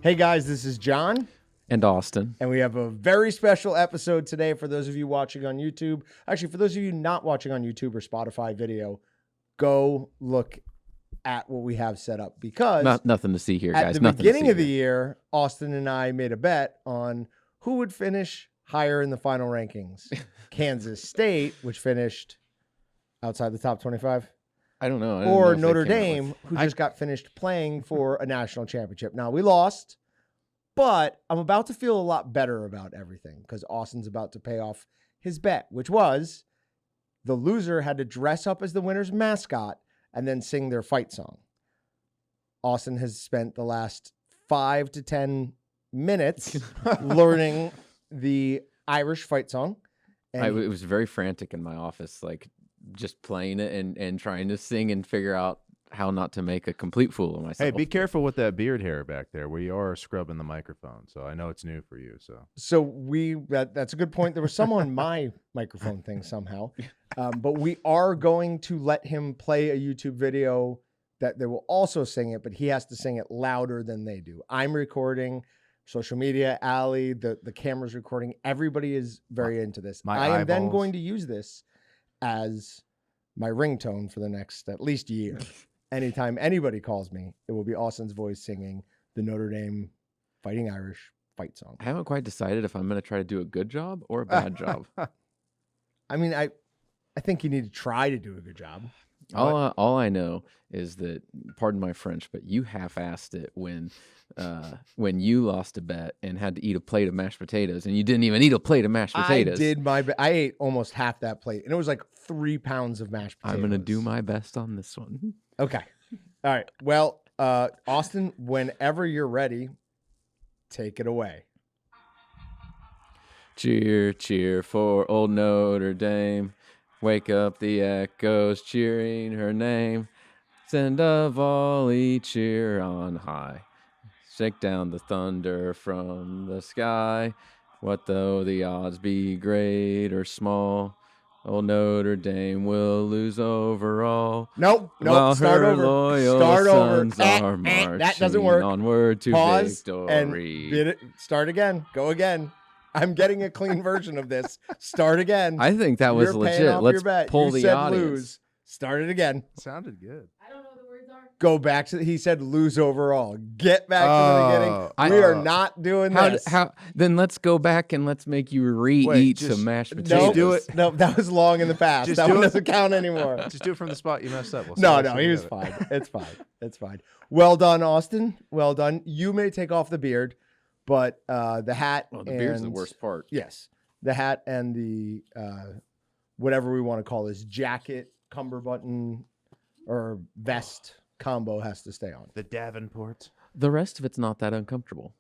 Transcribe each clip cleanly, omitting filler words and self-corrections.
Hey guys, this is Jon. And Austin. And we have a very special episode today for those of you watching on YouTube. Actually, for those of you not watching on YouTube or Spotify video, go look at what we have set up because nothing to see here, guys. At the beginning of the year, Austin and I made a bet on who would finish higher in the final rankings. Kansas State, which finished outside the top 25. I don't know. Or Notre Dame, who just got finished playing for a national championship. Now, we lost, but I'm about to feel a lot better about everything because Austin's about to pay off his bet, which was the loser had to dress up as the winner's mascot and then sing their fight song. Austin has spent the last 5 to 10 minutes learning the Irish fight song. And it was very frantic in my office, like just playing it and trying to sing and figure out how not to make a complete fool of myself. Hey, be careful with that beard hair back there. We are scrubbing the microphone, so I know it's new for you. So that's a good point. There was some on my microphone thing somehow, but we are going to let him play a YouTube video that they will also sing it, but he has to sing it louder than they do. I'm recording. Social media, Allie, the camera's recording. Everybody is very into this. I am then going to use this as my ringtone for the next at least year. Anytime anybody calls me, it will be Austin's voice singing the Notre Dame Fighting Irish fight song. I haven't quite decided if I'm going to try to do a good job or a bad job. I mean, I think you need to try to do a good job. All I know is that, pardon my French, but you half-assed it when you lost a bet and had to eat a plate of mashed potatoes, and you didn't even eat a plate of mashed potatoes. I ate almost half that plate, and it was like 3 pounds of mashed potatoes. I'm going to do my best on this one. Okay. All right. Well, Austin, whenever you're ready, take it away. Cheer, cheer for old Notre Dame. Wake up the echoes cheering her name. Send a volley cheer on high. Shake down the thunder from the sky. What though the odds be great or small? Old Notre Dame will lose overall. Nope. While Start her over. Loyal Start sons over. Are marching that doesn't work. Onward to Pause victory. And start again. Go again. I'm getting a clean version of this. Start again. I think that was legit. Let's pull the audience. Lose. Start it again. Sounded good. I don't know what the words are. Go back to. He said lose overall. Get back to the beginning. We are not doing this. Then let's go back and let's make you re-eat some mashed potatoes. No, do it. No, that was long in the past. That one doesn't count anymore. Just do it from the spot you messed up. No, he was fine. It's fine. It's fine. Well done, Austin. Well done. You may take off the beard, but the hat. Well, the beard's the worst part. Yes, the hat and the whatever we want to call this jacket, cummerbutton, or vest combo has to stay on. The Davenport. The rest of it's not that uncomfortable.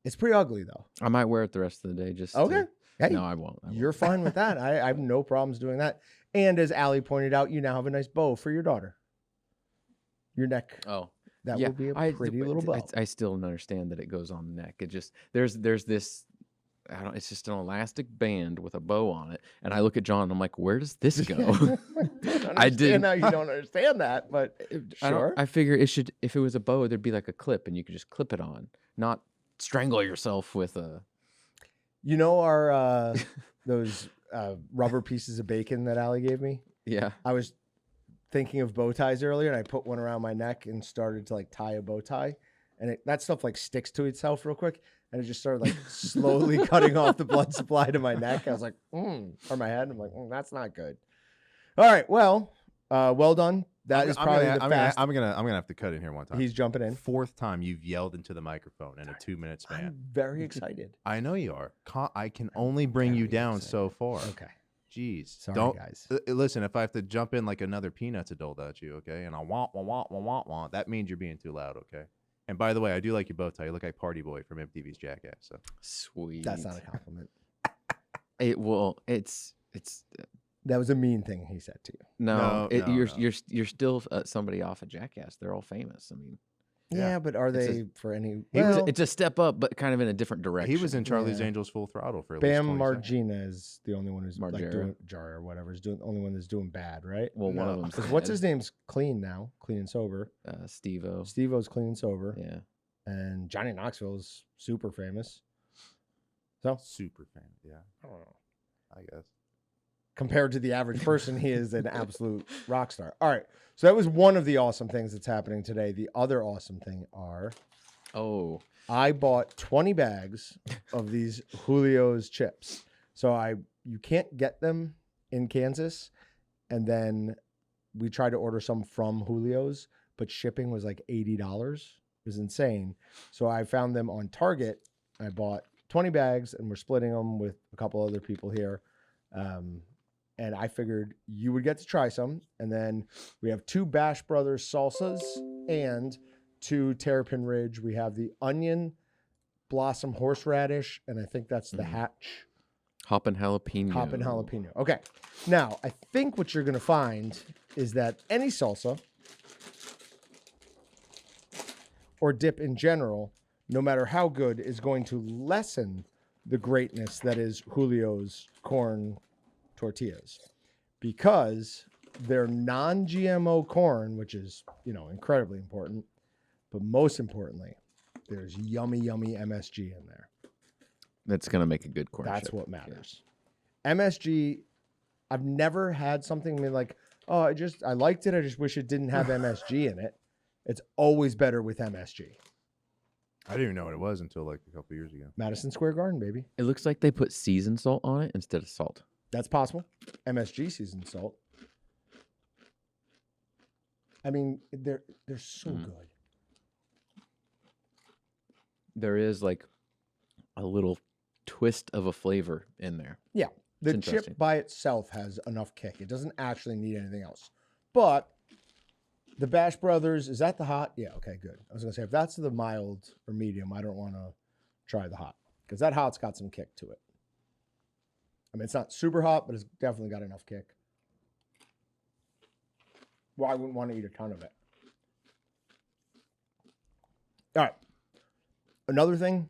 It's pretty ugly though. I might wear it the rest of the day. Just okay. Hey, no, I won't. You're fine with that. I have no problems doing that. And as Allie pointed out, you now have a nice bow for your daughter. Your neck. Oh, that will be a pretty little bow. I still don't understand that it goes on the neck. It just there's this. It's just an elastic band with a bow on it, and I look at Jon and I'm like, where does this go? I didn't know you don't understand that, but sure. I figure it should. If it was a bow, there'd be like a clip, and you could just clip it on, not strangle yourself with a. You know our those rubber pieces of bacon that Allie gave me? Yeah. I was thinking of bow ties earlier, and I put one around my neck and started to like tie a bow tie, and that stuff like sticks to itself real quick. And it just started like slowly cutting off the blood supply to my neck. I was like, or my head. I'm like, that's not good. All right. Well, well done. That is probably the fastest. I'm gonna have to cut in here one time. He's jumping in. 4th time you've yelled into the microphone in a 2-minute span. I'm very excited. I know you are. I can only bring you down so far. Okay. Jeez. Sorry, guys. Listen, if I have to jump in like another Peanuts adult at you, okay, and I want, that means you're being too loud, okay? And by the way, I do like your bow tie. You look like Party Boy from MTV's Jackass. So sweet. That's not a compliment. It's. That was a mean thing he said to you. No. You're still somebody off of Jackass. They're all famous. I mean. Yeah, but are they for any? It's a step up, but kind of in a different direction. He was in Charlie's Angels Full Throttle for at Bam least 20 seconds. Margera is the only one who's like doing Jar or whatever is doing only one that's doing bad, right? Well, one of them. What's his name's clean now, clean and sober. Steve-O. Steve-O's clean and sober. Yeah. and Johnny Knoxville is super famous. So Super fan. Yeah, I don't know. I guess. Compared to the average person, he is an absolute rock star. All right. So that was one of the awesome things that's happening today. The other awesome thing I bought 20 bags of these Julio's chips. So you can't get them in Kansas. And then we tried to order some from Julio's, but shipping was like $80. It was insane. So I found them on Target. I bought 20 bags and we're splitting them with a couple other people here. And I figured you would get to try some. And then we have 2 Bash Brothers salsas and 2 Terrapin Ridge. We have the onion, blossom horseradish, and I think that's the Hatch. Hoppin' jalapeno. Hoppin' jalapeno. Okay. Now, I think what you're going to find is that any salsa or dip in general, no matter how good, is going to lessen the greatness that is Julio's corn tortillas, because they're non-GMO corn, which is, incredibly important. But most importantly, there's yummy MSG in there. That's going to make a good corn That's chip. what matters. Yeah. MSG, I've never had something like, oh, I liked it. I just wish it didn't have MSG in it. It's always better with MSG. I didn't even know what it was until like a couple years ago. Madison Square Garden, baby. It looks like they put seasoned salt on it instead of salt. That's possible. MSG seasoned salt. I mean, they're so good. There is like a little twist of a flavor in there. Yeah. The interesting. chip by itself has enough kick. It doesn't actually need anything else. But the Bash Brothers, is that the hot? Yeah, okay, good. I was going to say, if that's the mild or medium, I don't want to try the hot, because that hot's got some kick to it. I mean, it's not super hot, but it's definitely got enough kick. Well, I wouldn't want to eat a ton of it. All right. Another thing,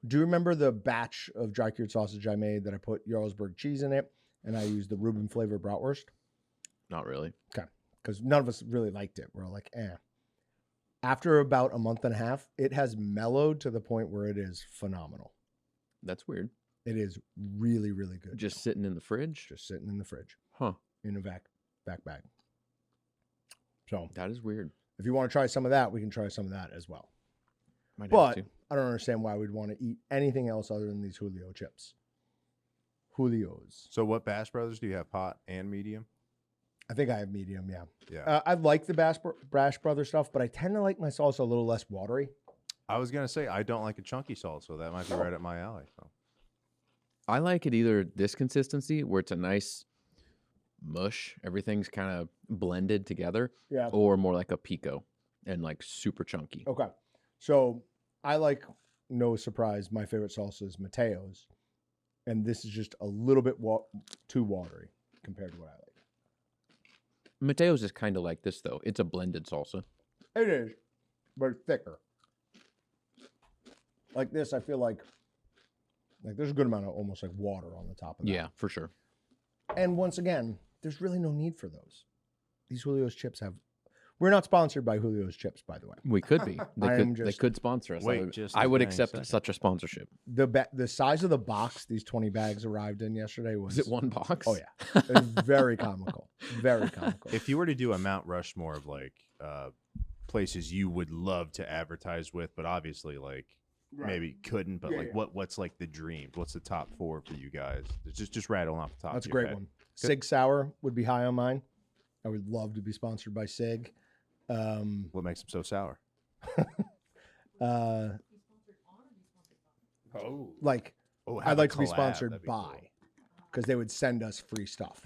do you remember the batch of dry cured sausage I made that I put Jarlsberg cheese in it and I used the Reuben flavor bratwurst? Not really. Okay. Because none of us really liked it. We're like, eh. After about a month and a half, it has mellowed to the point where it is phenomenal. That's weird. It is really, really good. Just sitting in the fridge? Just sitting in the fridge. Huh. In a back bag. So That is weird. if you want to try some of that, we can try some of that as well. Might have But to. I don't understand why we'd want to eat anything else other than these Julio chips. Julio's. So what Bash Brothers do you have, hot and medium? I think I have medium, yeah. Yeah. I like the Bash Brothers stuff, but I tend to like my salsa a little less watery. I was gonna say I don't like a chunky salt, so that might be right up my alley. So. I like it either this consistency where it's a nice mush, everything's kind of blended together, Yeah. or more like a pico and like super chunky. Okay. So I like, no surprise, my favorite salsa is Mateo's. And this is just a little bit too watery compared to what I like. Mateo's is kind of like this, though. It's a blended salsa. It is, but it's thicker. Like this, I feel like there's a good amount of almost like water on the top of that. Yeah, for sure. And once again, there's really no need for those. These Julio's chips have... We're not sponsored by Julio's chips, by the way. We could be. They could sponsor us. Wait, just I a would dang accept second. such a sponsorship. The size of the box these 20 bags arrived in yesterday was... Is it one box? Oh, yeah. It was very comical. Very comical. If you were to do a Mount Rushmore of like places you would love to advertise with, but obviously like maybe couldn't, but like what's like the dream? What's the top 4 for you guys? Just rattling off the top. That's a of your great head. one. Sig Sauer would be high on mine. I would love to be sponsored by Sig. What makes them so sour? Like, Oh, I'd like to be sponsored by, because they would send us free stuff.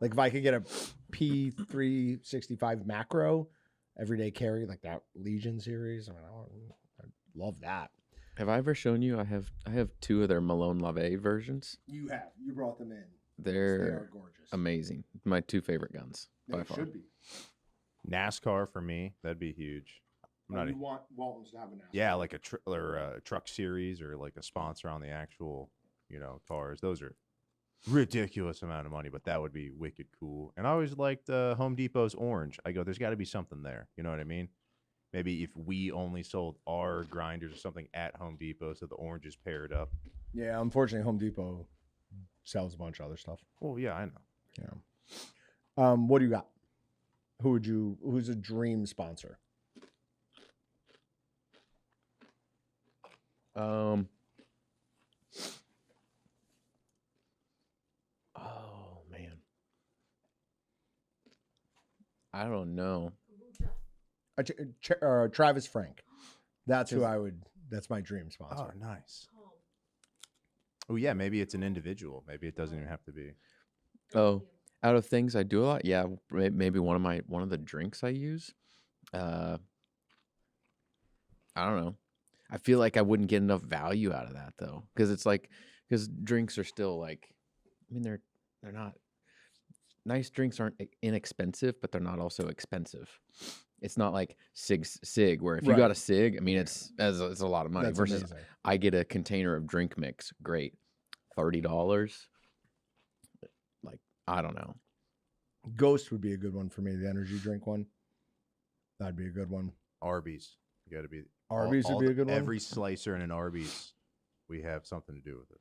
Like if I could get a P365 macro everyday carry, like that Legion series, I mean, I'd love that. Have I ever shown you? I have 2 of their Malone Lave versions. You have. You brought them in. They're gorgeous. amazing. My 2 favorite guns by far. should be. NASCAR for me, that'd be huge. I'm not. You want Waltons to have a NASCAR. Yeah, like a truck series or like a sponsor on the actual, cars. Those are ridiculous amount of money, but that would be wicked cool. And I always liked Home Depot's orange. I go, there's got to be something there. You know what I mean? maybe if we only sold our grinders or something at Home Depot, so the orange is paired up. Yeah, unfortunately, Home Depot sells a bunch of other stuff. Well, yeah, I know. Yeah. What do you got? Who's a dream sponsor? Oh man, I don't know. Travis Frank. That's who I would. That's my dream sponsor. Oh, nice. Oh yeah, maybe it's an individual. Maybe it doesn't even have to be. Oh, out of things I do a lot, yeah, maybe one of the drinks I use. I don't know. I feel like I wouldn't get enough value out of that though, because drinks are still like, I mean, they're not nice. Drinks aren't inexpensive, but they're not also expensive. It's not like Sig, where if you got a Sig, I mean, it's a lot of money. That's versus amazing. I get a container of drink mix, great, $30. Like, I don't know. Ghost would be a good one for me. The energy drink one. That'd be a good one. Arby's. You got to be. Arby's would be a good one. Every slicer in an Arby's, we have something to do with it.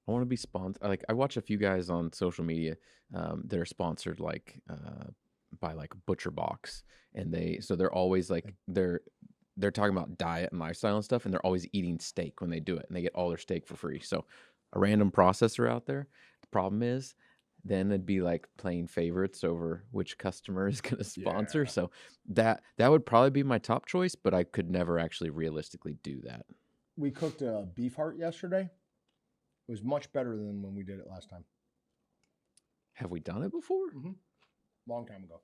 I want to be sponsored. Like, I watch a few guys on social media that are sponsored by like Butcher Box, and they're always like they're talking about diet and lifestyle and stuff, and they're always eating steak when they do it, and they get all their steak for free. So a random processor out there. The problem is, then it'd be like playing favorites over which customer is going to sponsor. Yeah. So that would probably be my top choice, but I could never actually realistically do that. We cooked a beef heart yesterday. It was much better than when we did it last time. Have we done it before? Mm-hmm. Long time ago.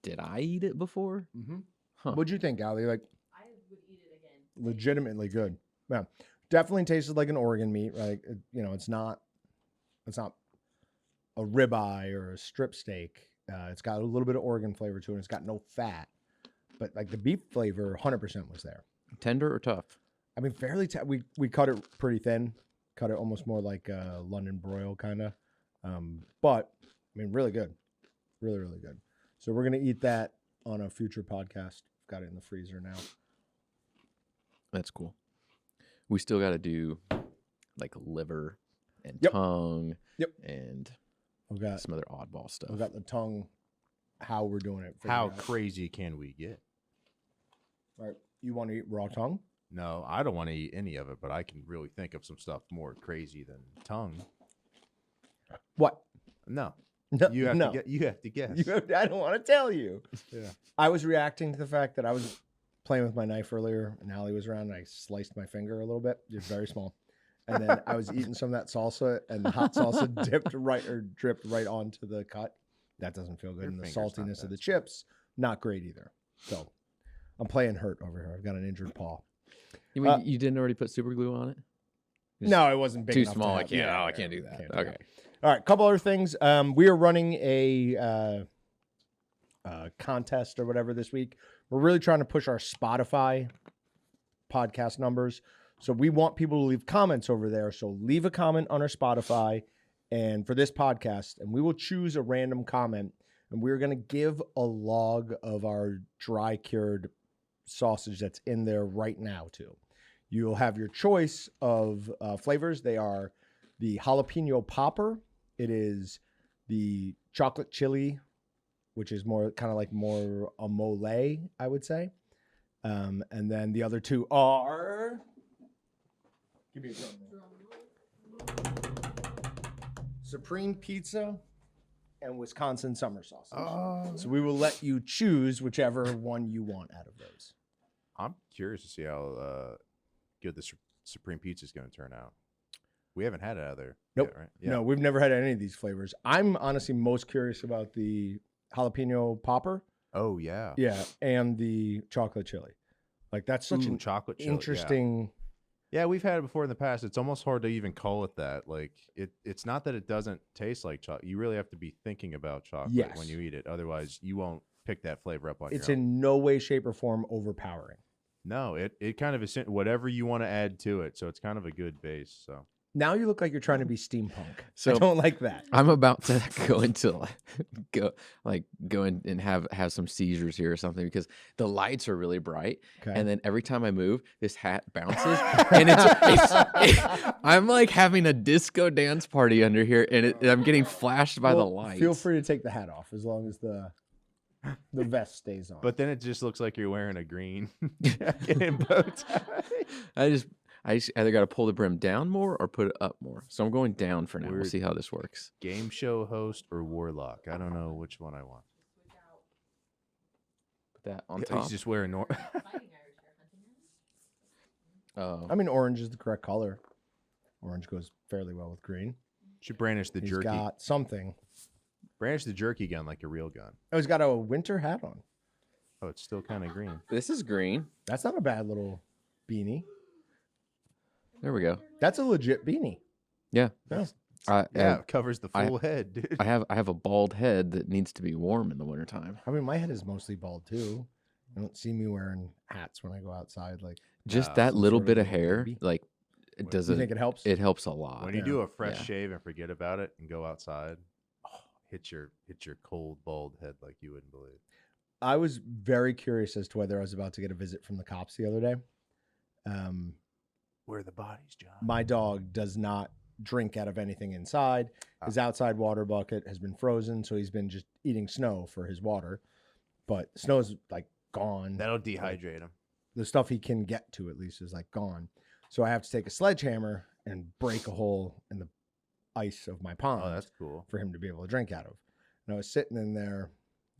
Did I eat it before? Mm-hmm. Huh. What'd you think, Ali? Like, I would eat it again. legitimately good. Yeah, definitely tasted like an organ meat. Right? It's not a ribeye or a strip steak. It's got a little bit of organ flavor to it. It's got no fat, but like the beef flavor, 100% was there. Tender or tough? I mean, fairly. We cut it pretty thin. Cut it almost more like a London broil kind of. But I mean, really good, really really good. So we're gonna eat that on a future podcast. Got it in the freezer now. That's cool. We still got to do like liver and Yep. tongue. Yep. And We've got some other oddball stuff. We've got the tongue. How we're doing it? figured How out. crazy can we get? All right, you want to eat raw tongue? No, I don't want to eat any of it, but I can really think of some stuff more crazy than tongue. What? No, No, you have no. to you have to guess. I don't want to tell you. Yeah. I was reacting to the fact that I was playing with my knife earlier, and Allie was around, and I sliced my finger a little bit, just very small. And then I was eating some of that salsa, and the hot salsa dripped right onto the cut. That doesn't feel good. Your And the finger's not saltiness of that the chips, not great either. So I'm playing hurt over here. I've got an injured paw. You mean you didn't already put super glue on it? Just No, it wasn't big too enough to small. I have- can't. yeah, I can't do that. can't do Okay. that. All right, couple other things. We are running a contest or whatever this week. We're really trying to push our Spotify podcast numbers. So we want people to leave comments over there. So leave a comment on our Spotify and for this podcast, and we will choose a random comment, and we're going to give a log of our dry cured sausage that's in there right now too. You'll have your choice of flavors. They are the jalapeno popper. It is the chocolate chili, which is more kind of like more a mole, I would say. And then the other two are. Give me a drum roll. Supreme pizza and Wisconsin summer sausage. Oh. So we will let you choose whichever one you want out of those. I'm curious to see how good the Supreme Pizza is going to turn out. We haven't had it out there. Nope. Yet, right? No, we've never had any of these flavors. I'm honestly most curious about the jalapeno popper. Oh yeah. Yeah, and the chocolate chili. Like that's such an chocolate chili, interesting. Yeah, we've had it before in the past. It's almost hard to even call it that. Like it's not that it doesn't taste like chocolate. You really have to be thinking about chocolate Yes. when you eat it. Otherwise, you won't pick that flavor up on It's your own. in no way, shape, or form overpowering. No, it kind of is whatever you want to add to it. So it's kind of a good base. So Now you look like you're trying to be steampunk. So I don't like that. I'm about to go into go in and have some seizures here or something because the lights are really bright, Okay. and then every time I move, this hat bounces, and I'm like having a disco dance party under here, and I'm getting flashed by the lights. Feel free to take the hat off as long as the vest stays on. But then it just looks like you're wearing a green jacket and bow tie. I just either got to pull the brim down more or put it up more. So I'm going down for now. We'll Weird. see how this works. Game show host or warlock? I don't know which one I want. Put that on He's top. just wearing I mean, orange is the correct color. Orange goes fairly well with green. Should brandish the He's jerky. got something. Brandish the jerky gun like a real gun. Oh, he's got a winter hat on. Oh, it's still kind of green. This is green. That's not a bad little beanie. There we go. That's a legit beanie. Yeah. Yeah. Yeah, it covers the I- full head, dude. I have a bald head that needs to be warm in the wintertime. I mean, my head is mostly bald too. I don't see me wearing hats when I go outside. Like, Just Wow, that some little sort bit of of little hair, baby. like it does you think it helps? It helps a lot. When you do a fresh Yeah. shave and forget about it and go outside, hit your cold bald head like you wouldn't believe. I was very curious as to whether I was about to get a visit from the cops the other day. Where are the bodies, John? My dog does not drink out of anything inside. His outside water bucket has been frozen, so he's been just eating snow for his water. But snow's like gone. That'll dehydrate him. The stuff he can get to at least is like gone. So I have to take a sledgehammer and break a hole in the ice of my pond Oh, that's cool. for him to be able to drink out of. And I was sitting in there.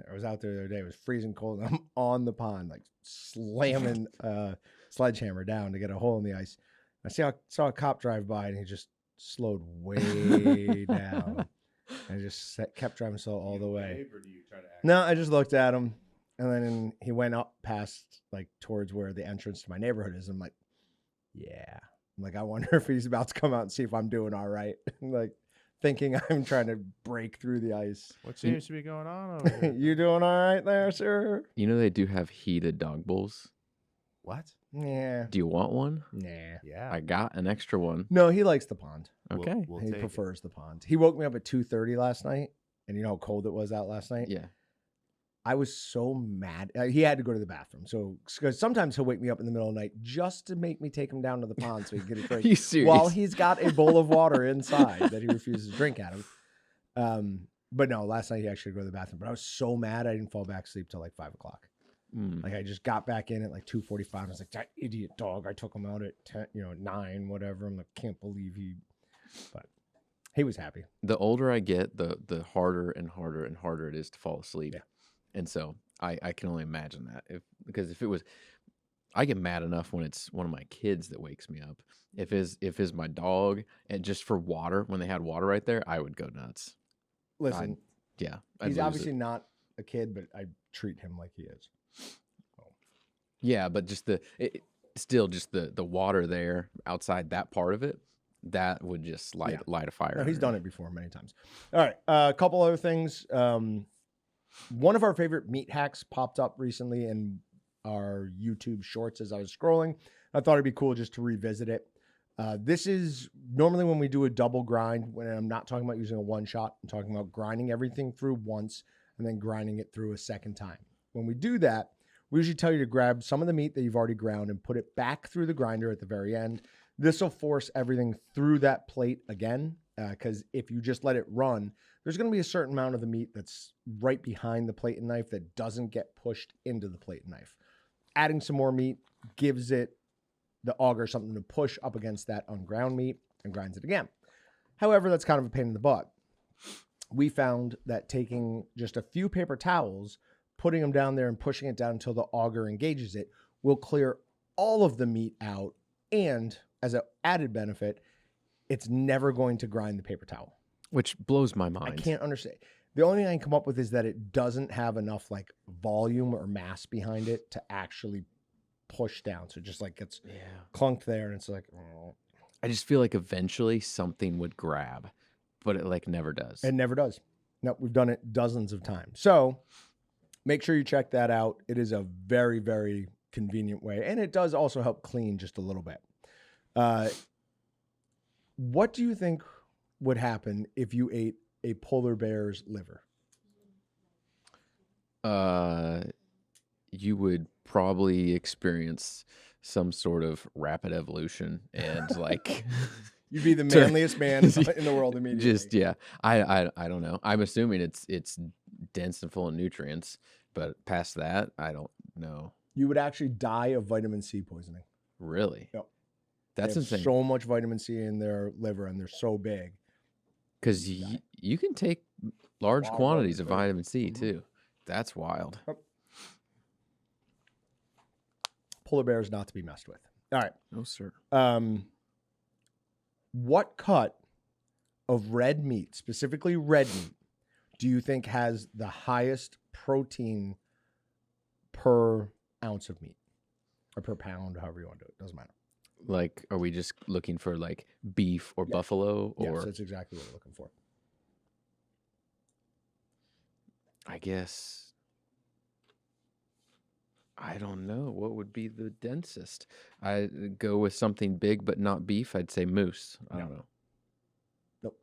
I was out there the other day. It was freezing cold. And I'm on the pond, like slamming sledgehammer down to get a hole in the ice. I saw a cop drive by, and he just slowed way down. And just kept driving slow all the way. Or do you try to act? No, I just looked at him, and then he went up past, like, towards where the entrance to my neighborhood is. I'm like, yeah. I'm like, I wonder if he's about to come out and see if I'm doing all right. Like, thinking I'm trying to break through the ice. What seems to be going on over here? You doing all right there, sir? You know they do have heated dog bowls. What? Yeah. Do you want one? Nah. Yeah. I got an extra one. No, he likes the pond. Okay. We'll He take it. prefers the pond. He woke me up at 2:30 last night, and you know how cold it was out last night? Yeah. I was so mad. He had to go to the bathroom. So, because sometimes he'll wake me up in the middle of the night just to make me take him down to the pond so he can get a Are drink. you serious? While he's got a bowl of water inside that he refuses to drink out of. But no, last night he actually go to the bathroom. But I was so mad I didn't fall back asleep till like 5 o'clock. Mm. Like I just got back in at like 2:45. I was like, that idiot dog. I took him out at 10, 9, whatever. I'm like, can't believe he. But he was happy. The older I get, the harder and harder and harder it is to fall asleep. Yeah. And so I can only imagine that because if it was, I get mad enough when it's one of my kids that wakes me up. If it's my dog and just for water, when they had water right there, I would go nuts. Listen, I'd he's lose obviously it. not a kid, but I treat him like he is. Yeah, but just still just the water there outside that part of it, that would just light a fire. No, he's under done it before many times. All right, a couple other things. One of our favorite meat hacks popped up recently in our YouTube shorts as I was scrolling. I thought it'd be cool just to revisit it. This is normally when we do a double grind, when I'm not talking about using a one shot, I'm talking about grinding everything through once and then grinding it through a second time. When we do that, we usually tell you to grab some of the meat that you've already ground and put it back through the grinder at the very end. This will force everything through that plate again, because if you just let it run, there's going to be a certain amount of the meat that's right behind the plate and knife that doesn't get pushed into the plate and knife. Adding some more meat gives it, the auger, something to push up against that unground meat and grinds it again. However, that's kind of a pain in the butt. We found that taking just a few paper towels, putting them down there and pushing it down until the auger engages it will clear all of the meat out. And as an added benefit, it's never going to grind the paper towel. which blows my mind. I can't understand. The only thing I can come up with is that it doesn't have enough like volume or mass behind it to actually push down. So it just like gets clunked there, and it's like, oh. I just feel like eventually something would grab, but it like never does. It never does. No, we've done it dozens of times. So make sure you check that out. It is a very, very convenient way, and it does also help clean just a little bit. What do you think would happen if you ate a polar bear's liver? You would probably experience some sort of rapid evolution and like You'd be the manliest man in the world immediately. just yeah. I don't know. I'm assuming it's dense and full of nutrients, but past that, I don't know. You would actually die of vitamin C poisoning. Really? Yep. That's They have insane. so much vitamin C in their liver, and they're so big. Because you can take large Wow, quantities of vitamin vitamin C too. That's wild. Polar bears not to be messed with. All right. No, sir. What cut of red meat, specifically red meat, do you think has the highest protein per ounce of meat? Or per pound, however you want to do it. Doesn't matter. Like, are we just looking for like beef or buffalo or? Yes, that's exactly what we're looking for. I guess. I don't know. What would be the densest? I go with something big but not beef. I'd say moose. I don't know. Nope.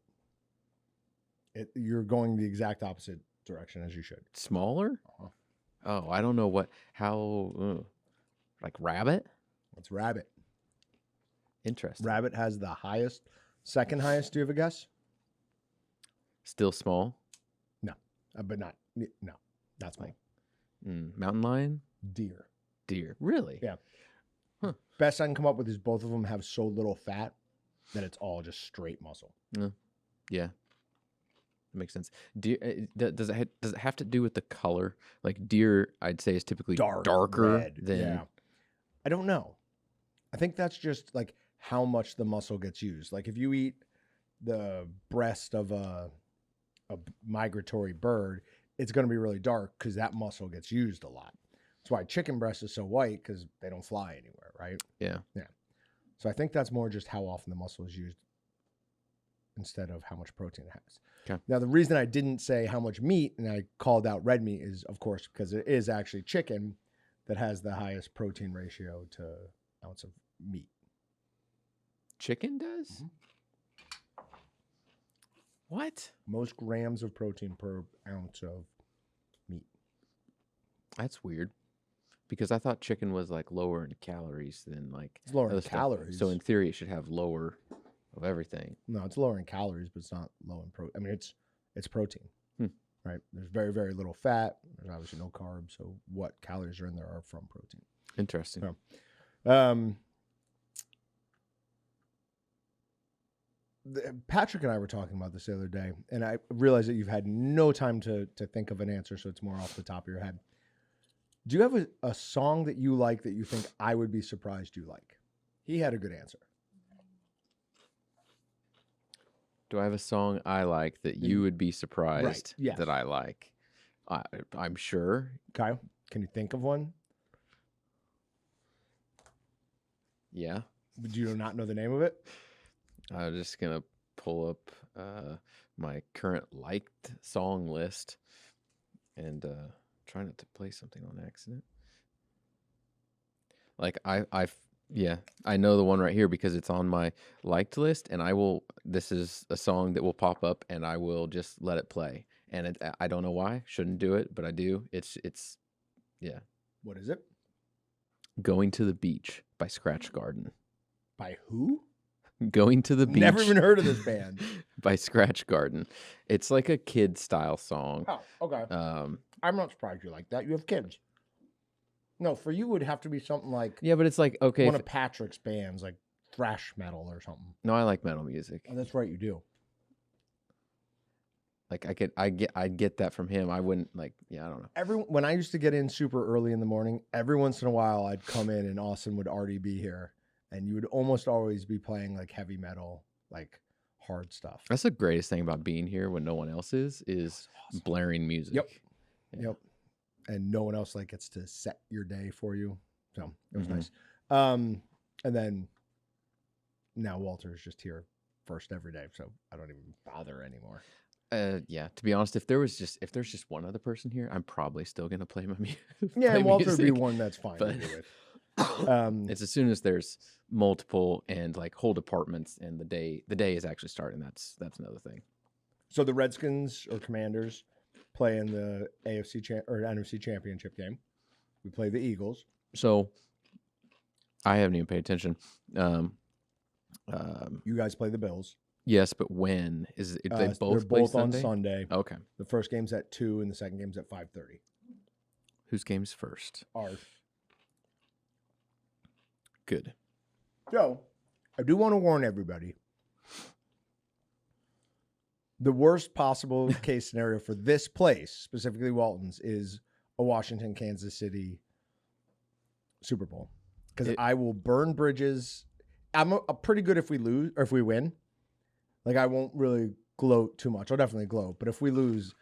You're going the exact opposite direction as you should. Smaller? Uh-huh. Oh, I don't know like rabbit? It's rabbit. Interesting. Rabbit has the highest, second highest. Do you have a guess? Still small? But not small. Mountain lion? Deer. Deer. Really? Yeah. Huh. Best I can come up with is both of them have so little fat that it's all just straight muscle. Yeah. Makes sense. Deer, does it have to do with the color? Like deer, I'd say is typically darker red. than. Yeah. I don't know. I think that's just like how much the muscle gets used. Like if you eat the breast of a migratory bird, it's going to be really dark because that muscle gets used a lot. That's why chicken breast is so white, because they don't fly anywhere, right? Yeah. So I think that's more just how often the muscle is used instead of how much protein it has. Okay. Now, the reason I didn't say how much meat and I called out red meat is, of course, because it is actually chicken that has the highest protein ratio to ounce of meat. Chicken does? Mm-hmm. What? Most grams of protein per ounce of meat. That's weird. Because I thought chicken was like lower in calories than like It's lower in other stuff. calories. So in theory, it should have lower of everything. No, it's lower in calories, but it's not low in protein. I mean, it's protein, right? There's very, very little fat. There's obviously no carbs. So what calories are in there are from protein. Interesting. Patrick and I were talking about this the other day, and I realized that you've had no time to think of an answer, so it's more off the top of your head. Do you have a song that you like that you think I would be surprised you like? He had a good answer. Do I have a song I like that you would be surprised yes. that I like? I'm sure. Kyle, can you think of one? Yeah. Do you not know the name of it? I'm just going to pull up my current liked song list and try not to play something on accident. Like I know the one right here because it's on my liked list, and this is a song that will pop up and I will just let it play. And I don't know why, shouldn't do it, but I do. It's What is it? Going to the Beach by Scratch Garden. By who? Going to the Beach. Never even heard of this band. By Scratch Garden. It's like a kid style song. Oh, okay. I'm not surprised you like that. You have kids. No, for you it would have to be something like Yeah, but it's like okay. one of Patrick's bands, like thrash metal or something. No, I like metal music. Oh, that's right, you do. Like I'd get that from him. I wouldn't I don't know. When I used to get in super early in the morning, every once in a while I'd come in and Austin would already be here, and you would almost always be playing like heavy metal, like hard stuff. That's the greatest thing about being here when no one else is awesome. blaring music. Yep. Yeah. Yep. And no one else like gets to set your day for you. So it was Mhm. nice. And then now Walter is just here first every day, so I don't even bother anymore. Yeah. To be honest, if there's just one other person here, I'm probably still gonna play my music. Yeah, and Walter would be one that's fine but- to be with. It's as soon as there's multiple and like whole departments, and the day is actually starting. That's another thing. So the Redskins or Commanders play in the AFC or NFC Championship game. We play the Eagles. So I haven't even paid attention. You guys play the Bills. Yes, but when is it? They both they're play both Sunday? on Sunday. Okay. The first game's at 2 and the second game's at 5:30. Whose game's first? Ours. Good. So, I do want to warn everybody. The worst possible case scenario for this place, specifically Walton's, is a Washington, Kansas City Super Bowl. Because I will burn bridges. I'm a pretty good if we lose or if we win. Like, I won't really gloat too much. I'll definitely gloat. But if we lose,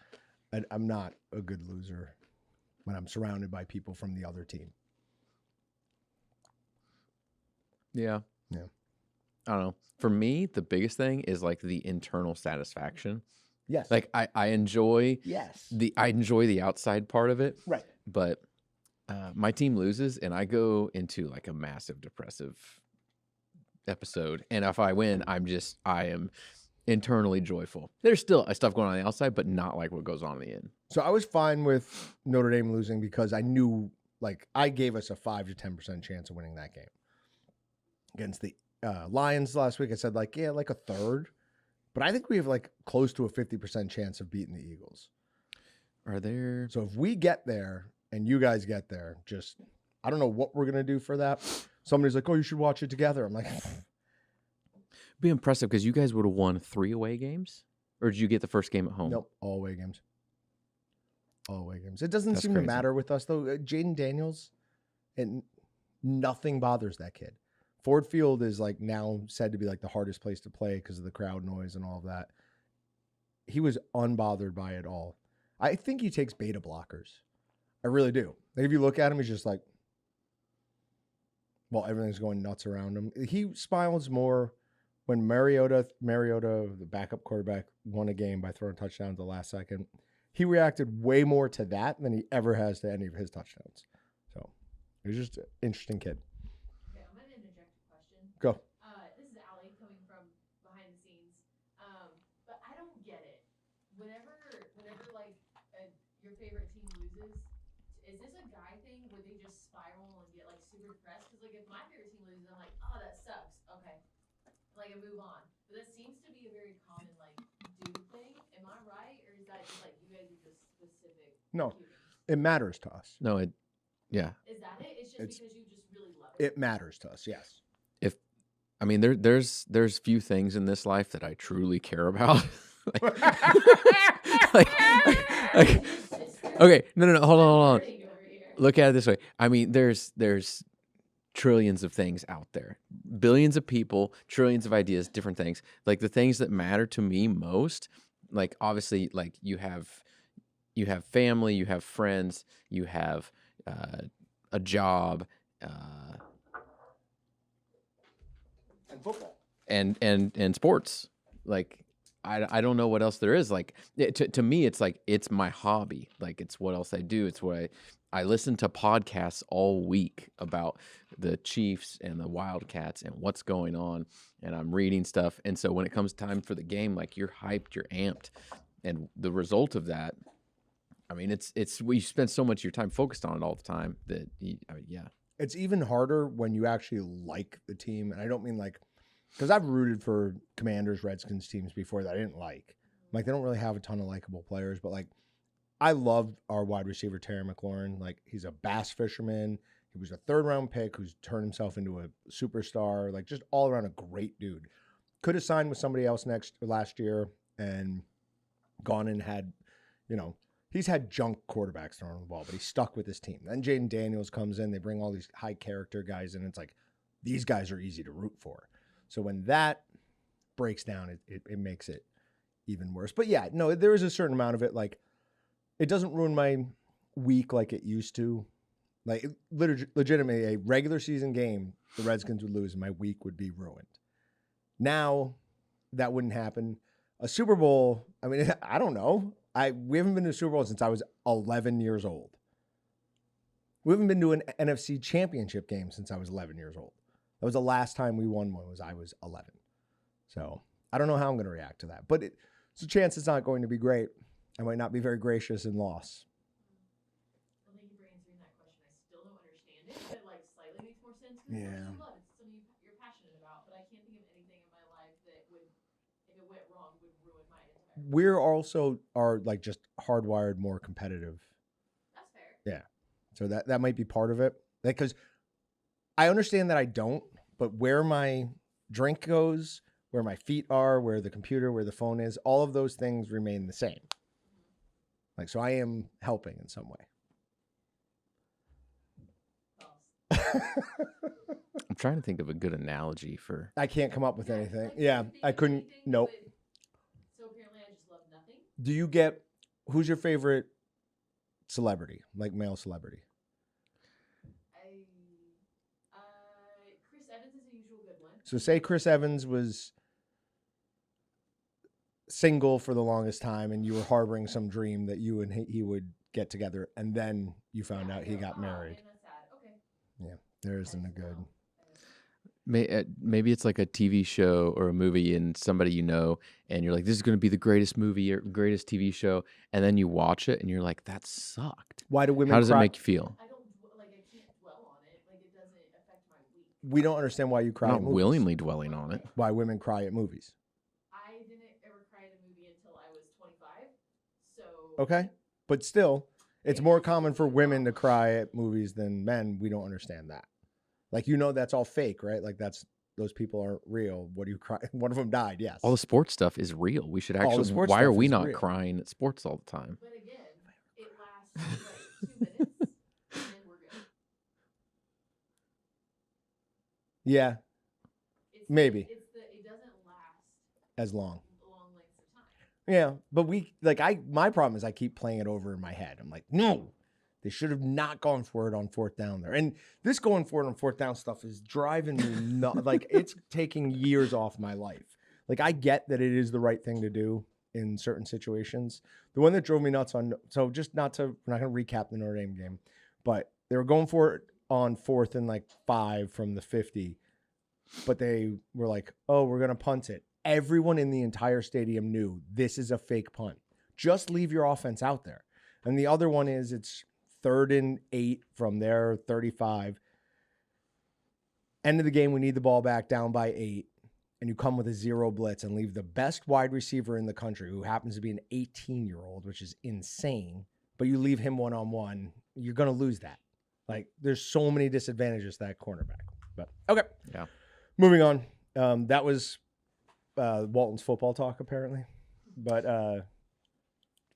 I'm not a good loser when I'm surrounded by people from the other team. Yeah. Yeah. I don't know. For me, the biggest thing is like the internal satisfaction. Yes. Like I enjoy yes. I enjoy the outside part of it. Right. But my team loses and I go into like a massive depressive episode. And if I win, I am internally joyful. There's still stuff going on the outside, but not like what goes on in the end. So I was fine with Notre Dame losing because I knew, like, I gave us a 5 to 10% chance of winning that game. Against the Lions last week, I said, like, yeah, like a third. But I think we have, like, close to a 50% chance of beating the Eagles. Are there... So if we get there and you guys get there, just, I don't know what we're going to do for that. Somebody's like, oh, you should watch it together. I'm like... Be impressive because you guys would have won 3 away games? Or did you get the first game at home? Nope, all away games. All away games. It doesn't That's seem crazy. to matter with us, though. Jaden Daniels, and nothing bothers that kid. Ford Field is like now said to be like the hardest place to play because of the crowd noise and all of that. He was unbothered by it all. I think he takes beta blockers. I really do. Like if you look at him, he's just like, well, everything's going nuts around him. He smiles more when Mariota, the backup quarterback, won a game by throwing a touchdown at the last second. He reacted way more to that than he ever has to any of his touchdowns. So he was just an interesting kid. Go. This is Allie coming from behind the scenes. But I don't get it. Whenever like your favorite team loses, is this a guy thing where they just spiral and get like super depressed? Because like if my favorite team loses, I'm like, oh, that sucks. Okay, like I move on. But that seems to be a very common like dude thing. Am I right, or is that just like you guys are just specific? No, humans? it matters to us. No, yeah. Is that it? It's just because you just really love It it. matters to us, yes. I mean, there's few things in this life that I truly care about. Okay, no, hold on. Look at it this way. I mean, there's trillions of things out there, billions of people, trillions of ideas, different things. Like the things that matter to me most, like obviously, like you have family, you have friends, you have a job. And football. And sports. Like I don't know what else there is. Like to me, it's like it's my hobby. Like it's what else I do. It's what I listen to podcasts all week about the Chiefs and the Wildcats and what's going on, and I'm reading stuff. And so when it comes time for the game, like you're hyped, you're amped, and the result of that, I mean, it's you spend so much of your time focused on it all the time that yeah. It's even harder when you actually like the team. And I don't mean like, because I've rooted for Commanders, Redskins teams before that I didn't like. Like, they don't really have a ton of likable players, but like, I love our wide receiver, Terry McLaurin. Like, he's a bass fisherman. He was a 3rd-round pick who's turned himself into a superstar. Like, just all around a great dude. Could have signed with somebody else last year and gone and had, he's had junk quarterbacks thrown the ball, but he's stuck with his team. Then Jaden Daniels comes in. They bring all these high character guys in. It's like, these guys are easy to root for. So when that breaks down, it makes it even worse. But yeah, no, there is a certain amount of it. Like, it doesn't ruin my week like it used to. Like, legitimately, a regular season game, the Redskins would lose and my week would be ruined. Now, that wouldn't happen. A Super Bowl, I mean, I don't know. We haven't been to a Super Bowl since I was 11 years old. We haven't been to an NFC championship game since I was 11 years old. That was the last time we won one, I was 11. So I don't know how I'm going to react to that. But it's a chance it's not going to be great. I might not be very gracious in loss. Well, thank you for answering that question. I still don't understand it, but like slightly makes more sense because it's something you love. It's something you're passionate about. But I can't think of anything in my life that would, if it went wrong, would ruin my entire life. We're also like just hardwired more competitive. That's fair. Yeah. So that might be part of it. Because I understand that I don't, but where my drink goes, where my feet are, where the computer, where the phone is, all of those things remain the same. Like, so I am helping in some way. False. I'm trying to think of a good analogy for. I can't come up with anything. Like, Yeah, think I of couldn't. anything, Nope. but- So apparently I just love nothing. Do you get, who's your favorite celebrity, like male celebrity? Chris Evans is a usual good one. So say Chris Evans was single for the longest time and you were harboring some dream that you and he would get together, and then you found out he got married. Man, that's sad. Okay. Yeah, there isn't a good. Maybe it's like a TV show or a movie and somebody you know, and you're like, this is going to be the greatest movie or greatest TV show. And then you watch it and you're like, that sucked. Why do women How does cry? it make you feel? I don't I can't dwell on it. Like it doesn't affect my week. We don't understand why you cry I'm at not movies. willingly dwelling on it. Why women cry at movies. I didn't ever cry at a movie until I was 25. So Okay. But still, it's more common for women to cry at movies than men. We don't understand that. Like, that's all fake, right? Like those people aren't real. What do you cry? One of them died. Yes. All the sports stuff is real. We should All the actually. sports Why are stuff we is not real. crying at sports all the time? But again, it lasts like 2 minutes and then we're good. Yeah, It's Maybe. It doesn't last as long. long lengths of time. Yeah, but my problem is I keep playing it over in my head. I'm like, no, they should have not gone for it on fourth down there. And this going for it on fourth down stuff is driving me nuts. Like, it's taking years off my life. Like, I get that it is the right thing to do in certain situations. The one that drove me nuts we're not going to recap the Notre Dame game, but they were going for it on 4th and 5 from the 50, but they were like, oh, we're going to punt it. Everyone in the entire stadium knew this is a fake punt. Just leave your offense out there. And the other one is it's 3rd and 8 from their 35. End of the game, we need the ball back, down by 8. And you come with a 0 blitz and leave the best wide receiver in the country, who happens to be an 18-year-old, which is insane. But you leave him one-on-one, you're going to lose that. Like, there's so many disadvantages to that cornerback. But, okay. Yeah. Moving on. That was Walton's football talk, apparently. But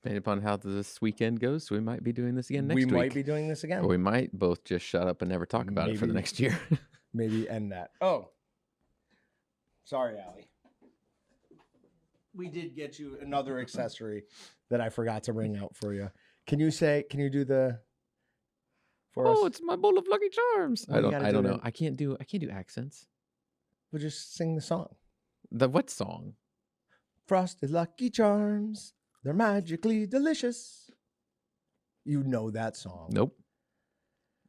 Depending upon how this weekend goes, we might be doing this again next week. we might be doing this again. Or we might both just shut up and never talk about it for the Maybe. next year. Maybe end that. Oh. Sorry, Allie. We did get you another accessory that I forgot to bring out for you. Can you do the for us? Oh, it's my bowl of Lucky Charms. Well, you gotta I don't do know. it. I can't do accents. We'll just sing the song. The what song? Frosted Lucky Charms. They're magically delicious. You know that song. Nope.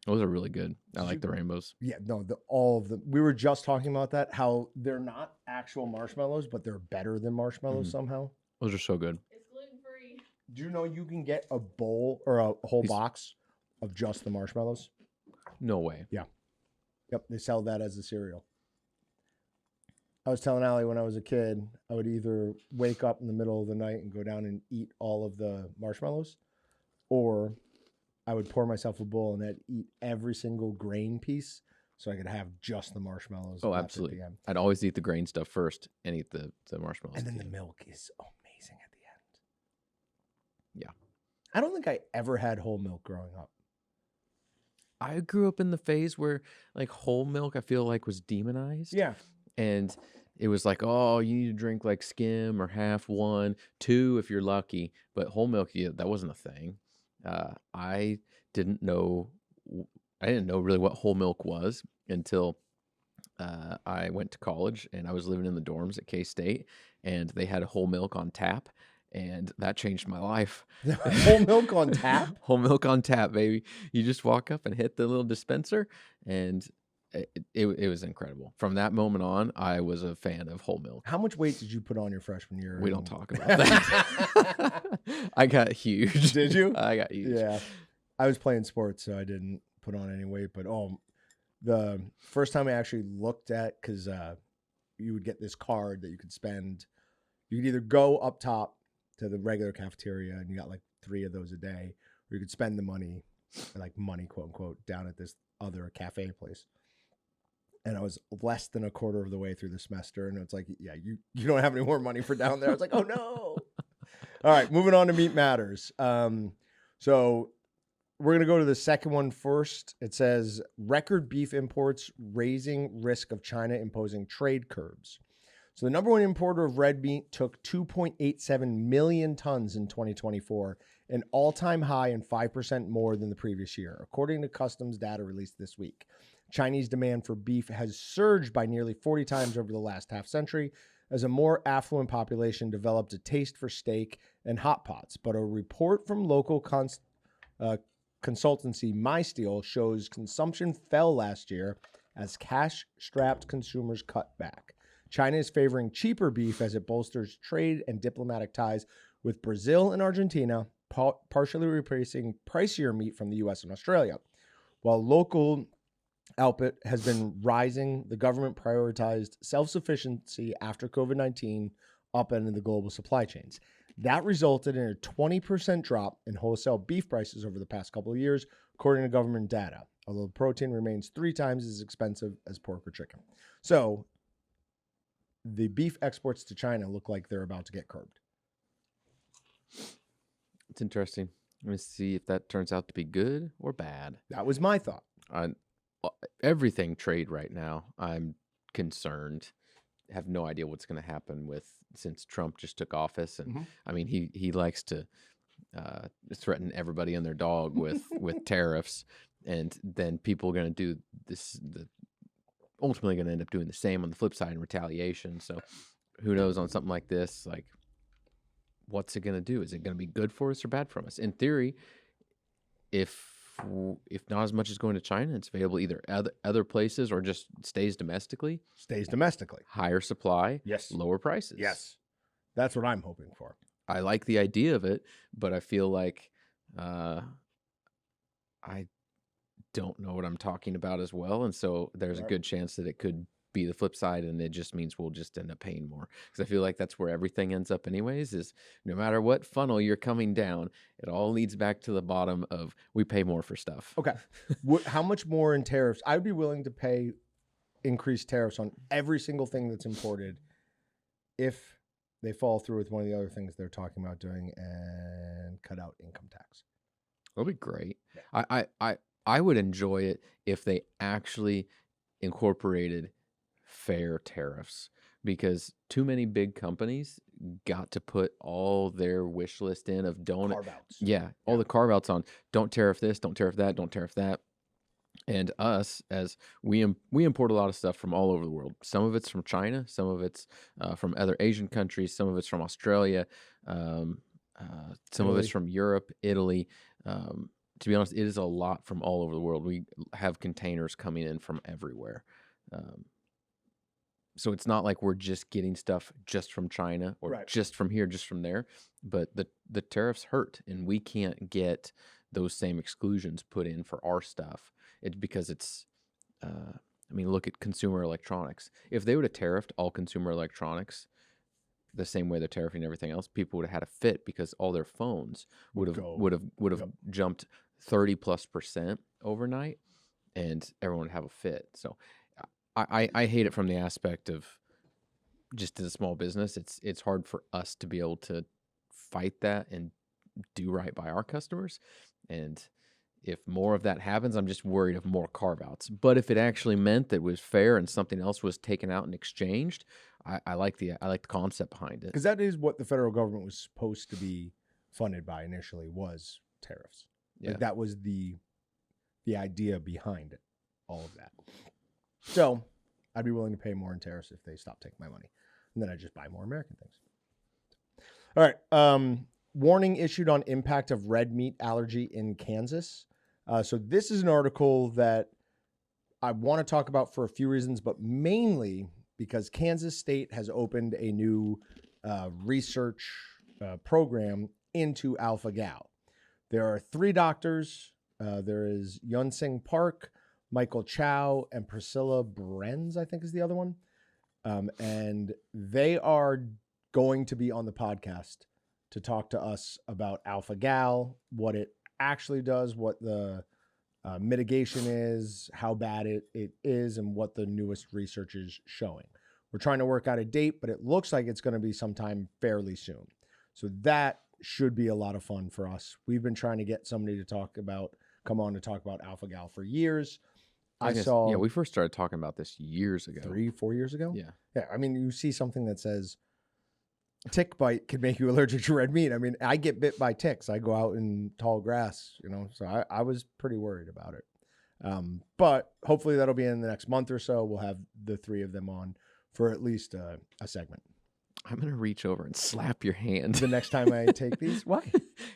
Those are really good. I Did like you- the rainbows. Yeah, no, all of them. We were just talking about that, how they're not actual marshmallows, but they're better than marshmallows Mhm. somehow. Those are so good. It's gluten free. Do you know you can get a bowl or a whole Is- box of just the marshmallows? No way. Yep, they sell that as a cereal. I was telling Allie when I was a kid, I would either wake up in the middle of the night and go down and eat all of the marshmallows, or I would pour myself a bowl and I'd eat every single grain piece so I could have just the marshmallows. Oh, left at absolutely. the end. I'd always eat the grain stuff first and eat the marshmallows. And then at the end. milk is amazing at the end. Yeah. I don't think I ever had whole milk growing up. I grew up in the phase where like whole milk I feel like was demonized. Yeah. And it was like, oh, you need to drink like skim or half one, 2 if you're lucky. But whole milk, yeah, that wasn't a thing. I didn't know really what whole milk was until I went to college and I was living in the dorms at K-State and they had whole milk on tap. and that changed my life. Whole milk on tap? Whole milk on tap, baby. You just walk up and hit the little dispenser, and it was incredible. From that moment on, I was a fan of whole milk. How much weight did you put on your freshman year? We don't talk about that. I got huge. Did you? I got huge. Yeah. I was playing sports, so I didn't put on any weight. But the first time I actually looked at, because you would get this card that you could spend. You could either go up top to the regular cafeteria, and you got like 3 of those a day, or you could spend the money, like money, quote unquote, down at this other cafe place. And I was less than a quarter of the way through the semester, and it's like, yeah, you don't have any more money for down there. I was like, oh no. All right, moving on to Meat Matters. So we're going to go to the second one first. It says record beef imports raising risk of China imposing trade curbs. So the number one importer of red meat took 2.87 million tons in 2024, an all-time high and 5% more than the previous year, according to customs data released this week. Chinese demand for beef has surged by nearly 40 times over the last half century as a more affluent population developed a taste for steak and hot pots. But a report from local consultancy MySteel shows consumption fell last year as cash-strapped consumers cut back. China is favoring cheaper beef as it bolsters trade and diplomatic ties with Brazil and Argentina, partially replacing pricier meat from the U.S. and Australia. While local output has been rising, the government prioritized self-sufficiency after COVID-19 upended the global supply chains. That resulted in a 20% drop in wholesale beef prices over the past couple of years, according to government data, although protein remains 3 times as expensive as pork or chicken. So the beef exports to China look like they're about to get curbed. It's interesting. Let me see if that turns out to be good or bad. That was my thought. Everything trade right now, I'm concerned. Have no idea what's going to happen since Trump just took office, and I mean he likes to threaten everybody and their dog with tariffs, and then people are going to do this. Ultimately, going to end up doing the same on the flip side in retaliation. So, who knows on something like this? Like, what's it going to do? Is it going to be good for us or bad for us? In theory, if not as much as going to China, it's available either other places or just stays domestically. Higher supply. Yes. Lower prices. Yes. That's what I'm hoping for. I like the idea of it, but I feel like I don't know what I'm talking about as well. And so there's a good chance that it could be the flip side, and it just means we'll just end up paying more. Because I feel like that's where everything ends up anyways, is no matter what funnel you're coming down, it all leads back to the bottom of we pay more for stuff. Okay. How much more in tariffs? I would be willing to pay increased tariffs on every single thing that's imported if they follow through with one of the other things they're talking about doing and cut out income tax. That'll be great. Yeah. I would enjoy it if they actually incorporated fair tariffs, because too many big companies got to put all their wish list in of don't Carve-outs. all the carve outs on don't tariff this, don't tariff that, don't tariff that. And us, as we import a lot of stuff from all over the world. Some of it's from China, some of it's from other Asian countries, some of it's from Australia, some of it's from Europe, Italy. To be honest, it is a lot from all over the world. We have containers coming in from everywhere. So it's not like we're just getting stuff just from China or just from here, just from there. But the tariffs hurt, and we can't get those same exclusions put in for our stuff. It's because it's, look at consumer electronics. If they would have tariffed all consumer electronics the same way they're tariffing everything else, people would have had a fit, because all their phones would have jumped 30+% overnight, and everyone would have a fit. So I hate it from the aspect of just as a small business, it's hard for us to be able to fight that and do right by our customers. And if more of that happens, I'm just worried of more carve-outs. But if it actually meant that it was fair and something else was taken out and exchanged, I like the concept behind it. Because that is what the federal government was supposed to be funded by initially, was tariffs. Yeah. Like that was the idea behind it, all of that. So I'd be willing to pay more in tariffs if they stop taking my money. And then I just buy more American things. All right. Warning issued on impact of red meat allergy in Kansas. So this is an article that I want to talk about for a few reasons, but mainly because Kansas State has opened a new research program into alpha-gal. There are 3 doctors. There is Yunsing Park, Michael Chow, and Priscilla Brenz, I think is the other one. And they are going to be on the podcast to talk to us about alpha-gal, what it actually does, what the mitigation is, how bad it is, and what the newest research is showing. We're trying to work out a date, but it looks like it's going to be sometime fairly soon. So that should be a lot of fun for us. We've been trying to get somebody to come on to talk about alpha-gal for years. Yeah, we first started talking about this years ago. 3-4 years ago? Yeah. Yeah, I mean, you see something that says tick bite can make you allergic to red meat. I mean, I get bit by ticks. I go out in tall grass, so I was pretty worried about it. But hopefully that'll be in the next month or so. We'll have the 3 of them on for at least a segment. I'm going to reach over and slap your hand. The next time I take these? Why?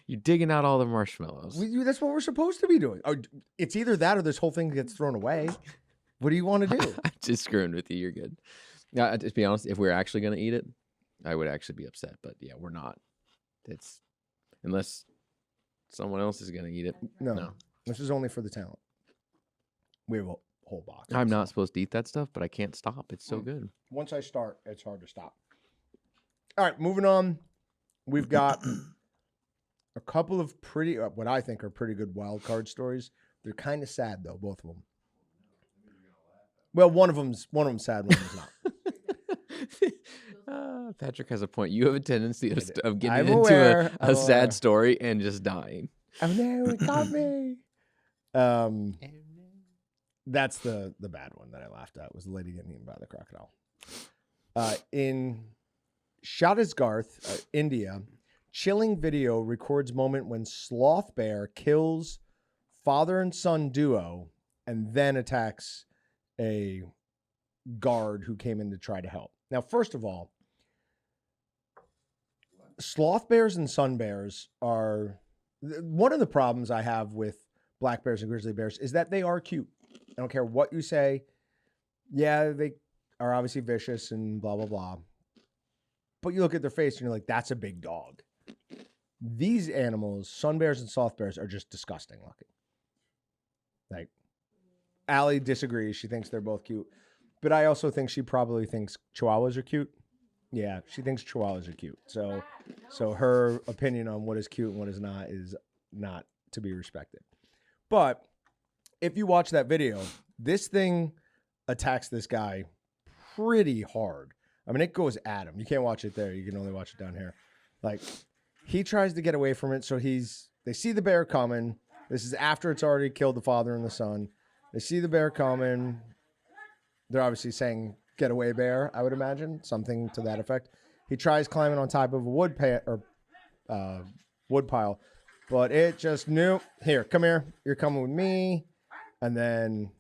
You're digging out all the marshmallows. That's what we're supposed to be doing. It's either that or this whole thing gets thrown away. What do you want to do? I'm just screwing with you. You're good. Yeah, to be honest, if we're actually going to eat it, I would actually be upset. But yeah, we're not. It's unless someone else is going to eat it. No. This is only for the talent. We have a whole box. I'm not supposed to eat that stuff, but I can't stop. It's so good. Once I start, it's hard to stop. All right, moving on. We've got a couple of what I think are pretty good wild card stories. They're kind of sad though, both of them. Well, one of them's sad, one of them's not. Patrick has a point. You have a tendency of getting I'm into aware. a sad story and just dying. Oh no, it got me. That's the bad one that I laughed at, was the lady getting eaten by the crocodile. In Chhattisgarh, India, chilling video records moment when sloth bear kills father and son duo and then attacks a guard who came in to try to help. Now, first of all, sloth bears and sun bears are one of the problems I have with black bears and grizzly bears is that they are cute. I don't care what you say. Yeah, they are obviously vicious and blah, blah, blah. But you look at their face and you're like, that's a big dog. These animals, sun bears and sloth bears, are just disgusting looking. Like, Allie disagrees. She thinks they're both cute. But I also think she probably thinks chihuahuas are cute. Yeah, she thinks chihuahuas are cute. So her opinion on what is cute and what is not to be respected. But if you watch that video, this thing attacks this guy pretty hard. I mean, it goes at him. You can't watch it there. You can only watch it down here. Like, he tries to get away from it. So they see the bear coming. This is after it's already killed the father and the son. They see the bear coming. They're obviously saying, "Get away, bear," I would imagine. Something to that effect. He tries climbing on top of a wood pile. But it just knew, here, come here. You're coming with me. And then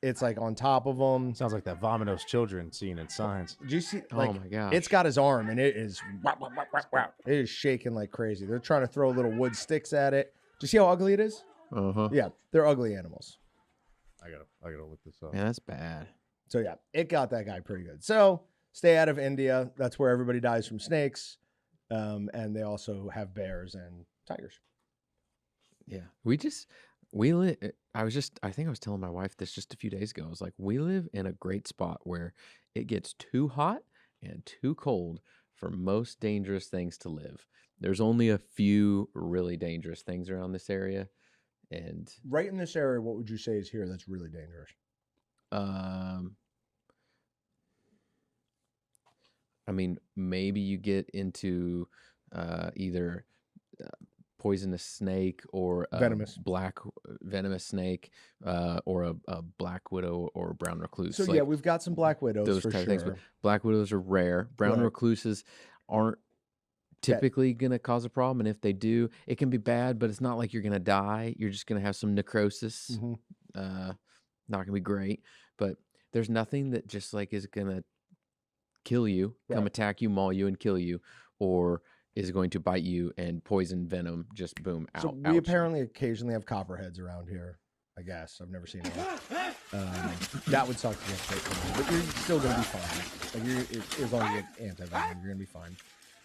it's like on top of him. Sounds like that Vominos Children scene in Signs. Do you see? Oh Like, my gosh. it's got his arm and it is it is shaking like crazy. They're trying to throw little wood sticks at it. Do you see how ugly it is? Uh-huh. Yeah, they're ugly animals. I gotta look this up. Man, that's bad. So yeah, it got that guy pretty good. So stay out of India. That's where everybody dies from snakes. And they also have bears and tigers. Yeah. We live, I think I was telling my wife this just a few days ago. I was like, we live in a great spot where it gets too hot and too cold for most dangerous things to live. There's only a few really dangerous things around this area. And Right in this area, what would you say is here that's really dangerous? I mean, maybe you get into either poisonous snake or a venomous snake or a black widow or brown recluse. So yeah, we've got some black widows those for kind sure. of things. But black widows are rare. Brown Right. recluses aren't typically going to cause a problem. And if they do, it can be bad, but it's not like you're going to die. You're just going to have some necrosis. Mhm. Not going to be great. But there's nothing that just like is going to kill you, come Right. attack you, maul you, and kill you, or is going to bite you and poison venom just boom out. So we apparently occasionally have copperheads around here. I guess I've never seen one. That would suck to get bit from, but you're still gonna be fine. Like as long as you get antivenom, you're gonna be fine.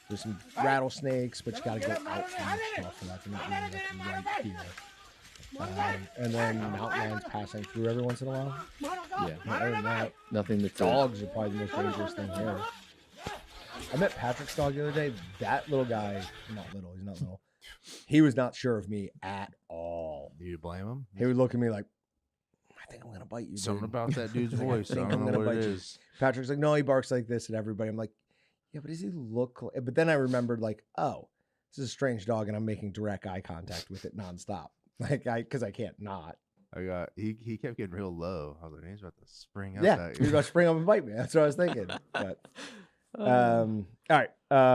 There's some rattlesnakes, but you gotta go out from the stuff, and that's right here. And then mountain lions passing through every once in a while. Yeah. Other than that, Nothing that's dogs are probably the most dangerous thing here. I met Patrick's dog the other day. That little guy, not little, he's not little. He was not sure of me at all. Do you blame him? He would look at me like, I think I'm going to bite you. Something dude. about that dude's voice. I think don't I'm know gonna what it bite you. is. Patrick's like, no, he barks like this at everybody. I'm like, yeah, but does he look like... But then I remembered like, oh, this is a strange dog and I'm making direct eye contact with it nonstop. Because I can't not. He kept getting real low. I was like, he's about to spring up. Yeah, at he's you. going to spring up and bite me. That's what I was thinking. But, all right,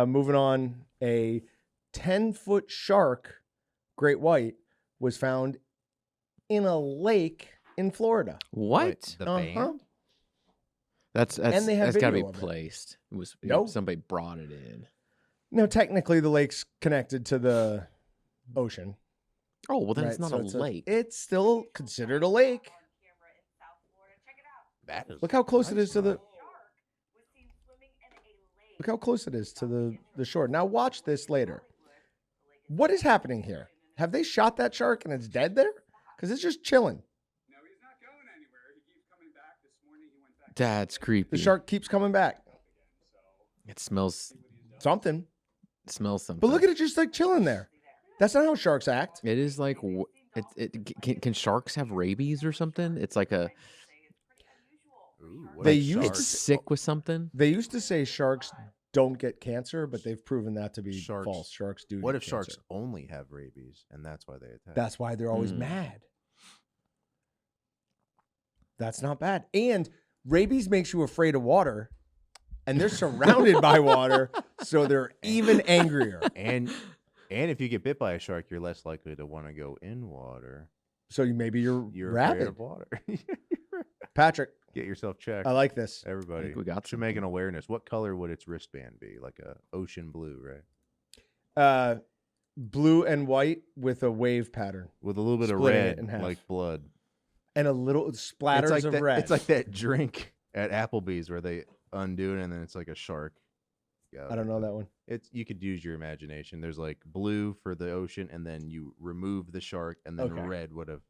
moving on. A 10-foot shark, great white, was found in a lake in Florida. What? Wait, the band? That's And they have that's got to be video of it. placed. It was Nope. somebody brought it in. No, technically the lake's connected to the ocean. Oh well, then right? it's not So a lake. It's still considered a lake. That is Look how close it nice, is to the. man. Look how close it is to the shore. Now watch this later. What is happening here? Have they shot that shark and it's dead there? Because it's just chilling. That's creepy. The shark keeps coming back. It smells. Something. It smells something. But look at it just like chilling there. That's not how sharks act. It is like. Can sharks have rabies or something? It's like a. Ooh, what They a used shark. to It's sick with something. They used to say sharks don't get cancer, but they've proven that to be Sharks- false. Sharks do. What get if sharks cancer. only have rabies and that's why they attack? That's why they're always Mm. mad. That's not bad. And rabies makes you afraid of water, and they're surrounded by water, so they're even angrier. and if you get bit by a shark, you're less likely to want to go in water. So maybe you're You're afraid rabid. of water. Patrick, Get yourself checked. I like this. I Everybody. think we got Should make an awareness. What color would its wristband be? Like a ocean blue, right? Blue and white with a wave pattern With a little bit of Splitting it red, in half. like blood. and a little splatters it's like of that, red. It's like that drink at Applebee's where they undo it and then it's like a shark. Yeah, I don't know that one. It's you could use your imagination. There's like blue for the ocean, and then you remove the shark, and then Okay. red would have.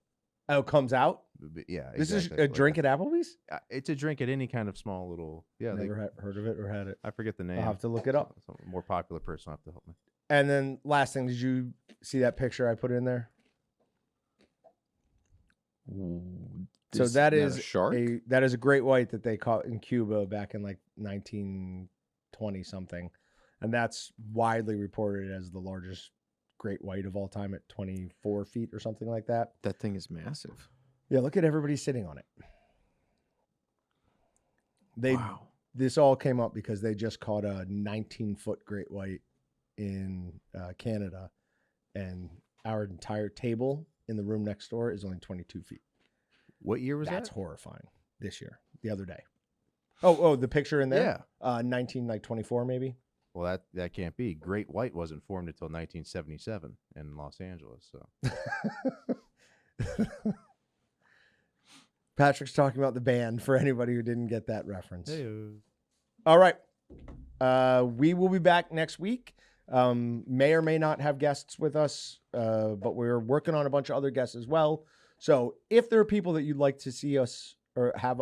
Oh, it comes out. Yeah, This is exactly a like drink that. at Applebee's. It's a drink at any kind of small little. Yeah, they, Never heard of it or had it. I forget the name. I'll have to look it up. Some more popular person will have to help me. And then last thing, did you see that picture I put in there? So that is a shark. that is a great white that they caught in Cuba back in like 1920 something, and that's widely reported as the largest great white of all time at 24 feet or something like that. That thing is massive. Yeah, look at everybody sitting on it. Wow. This all came up because they just caught a 19-foot great white in Canada, and our entire table in the room next door is only 22 feet. What year was That's that? horrifying. This year, the other day. Oh, the picture in there. Yeah. 1924 maybe. Well, that can't be. Great White wasn't formed until 1977 in Los Angeles. So Patrick's talking about the band for anybody who didn't get that reference. Hey-o. All right. We will be back next week. May or may not have guests with us, but we're working on a bunch of other guests as well. So if there are people that you'd like to see us or have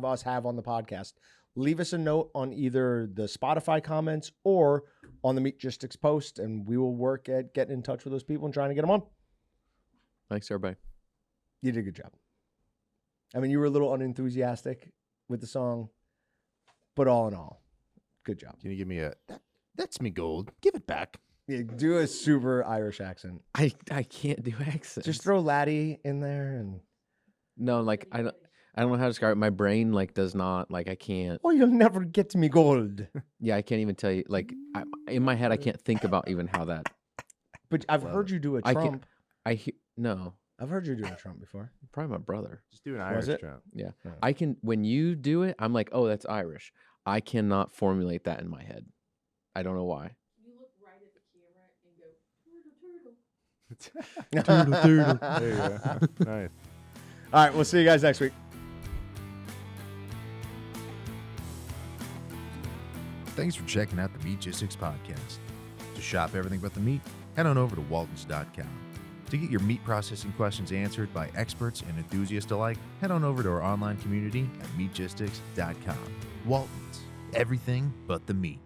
us have on the podcast, leave us a note on either the Spotify comments or on the Meatgistics post, and we will work at getting in touch with those people and trying to get them on. Thanks, everybody. You did a good job. I mean, you were a little unenthusiastic with the song, but all in all, good job. Can you give me that's me gold. Give it back. Yeah, do a super Irish accent. I can't do accents. Just throw Laddie in there and no, like I don't know how to describe it. My brain like does not like I can't. oh, you'll never get me gold. Yeah, I can't even tell you. Like in my head, I can't think about even how that. But I've Well, heard you do a I Trump. No, I've heard you do a Trump before. probably my brother. Just do an Was Irish it? Trump. Yeah, Yeah. I can. When you do it, I'm like, oh, that's Irish. I cannot formulate that in my head. I don't know why. You look right at the There you go. Nice. All right, we'll see you guys next week. Thanks for checking out the Meatgistics Podcast. To shop everything but the meat, head on over to waltons.com. To get your meat processing questions answered by experts and enthusiasts alike, head on over to our online community at meatgistics.com. Waltons, everything but the meat.